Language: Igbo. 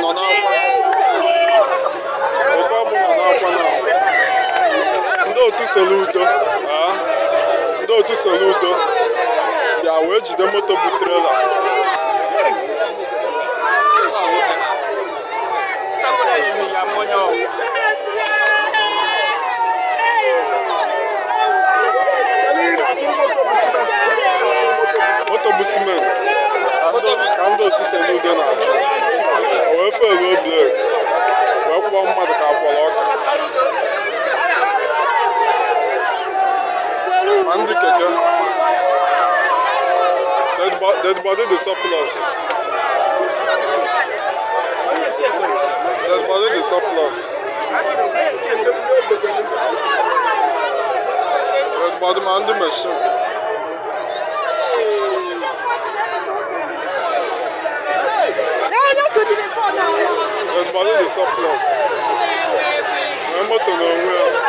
nọ n'akwa. Oke ọgbụ nọ n'akwa na ndị otu Soludo ndị otu Soludo bịa wee jide moto bu trela. Moto bụ simenti ka ndị otu Soludo na-achụ wee feluo breki wee kwụọ mmadụ ka akwọrọ ọka ma ndị keke. Dead body the surplus. Dead body the surplus. Dead body ma ndị machine. Dead body the surplus. Moto n'onwe ya.